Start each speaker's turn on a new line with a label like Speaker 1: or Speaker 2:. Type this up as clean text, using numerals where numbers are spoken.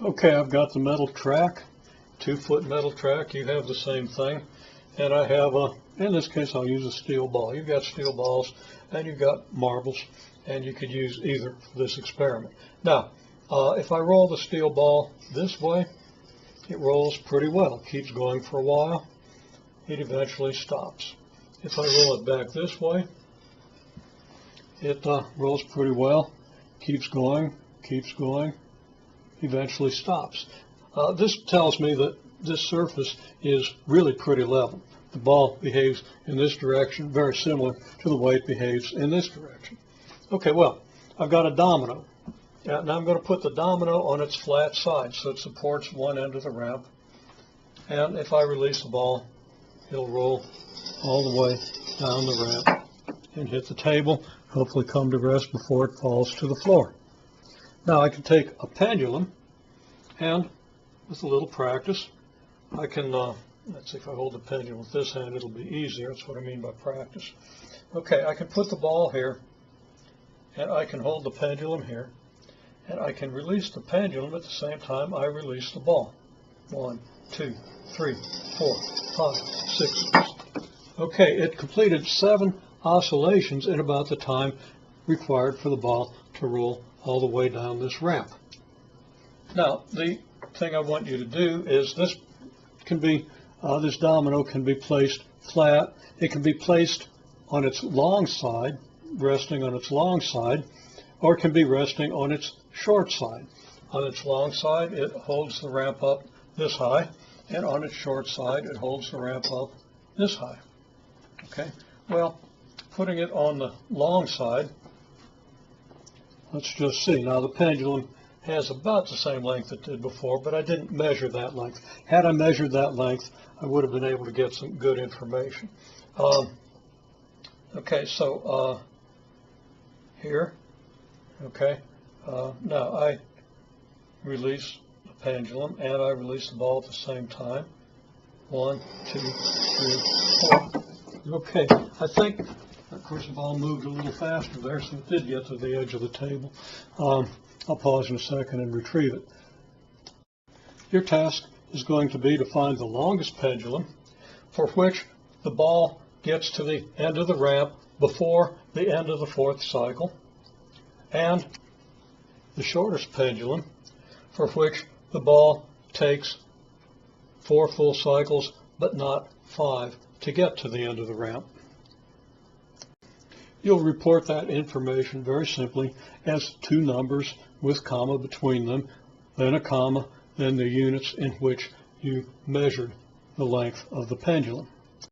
Speaker 1: Okay, I've got the metal track, 2-foot metal track. You have the same thing. And I have in this case, I'll use a steel ball. You've got steel balls and you've got marbles, and you could use either for this experiment. Now, if I roll the steel ball this way, it rolls pretty well. Keeps going for a while. It eventually stops. If I roll it back this way, it rolls pretty well. Keeps going, eventually stops. This tells me that this surface is really pretty level. The ball behaves in this direction, very similar to the way it behaves in this direction. Okay, well, I've got a domino. Now I'm going to put the domino on its flat side so it supports one end of the ramp. And if I release the ball, it'll roll all the way down the ramp and hit the table, hopefully come to rest before it falls to the floor. Now I can take a pendulum, and with a little practice, I can, let's see, if I hold the pendulum with this hand, it'll be easier. That's what I mean by practice. Okay, I can put the ball here, and I can hold the pendulum here, and I can release the pendulum at the same time I release the ball. 1, 2, 3, 4, 5, 6. Okay, it completed 7 oscillations in about the time required for the ball to roll all the way down this ramp. Now, the thing I want you to do is this domino can be placed flat. It can be placed on its long side, resting on its long side, or it can be resting on its short side. On its long side, it holds the ramp up this high, and on its short side, it holds the ramp up this high. Okay, well, putting it on the long side, let's just see. Now the pendulum has about the same length it did before, but I didn't measure that length. Had I measured that length, I would have been able to get some good information. Okay, so here, okay, now I release the pendulum and I release the ball at the same time. 1, 2, 3, 4. Okay, I think, of course, the ball moved a little faster there, so it did get to the edge of the table. I'll pause in a second and retrieve it. Your task is going to be to find the longest pendulum for which the ball gets to the end of the ramp before the end of the 4th cycle, and the shortest pendulum for which the ball takes 4 full cycles but not 5 to get to the end of the ramp. You'll report that information very simply as 2 numbers with comma between them, then a comma, then the units in which you measured the length of the pendulum.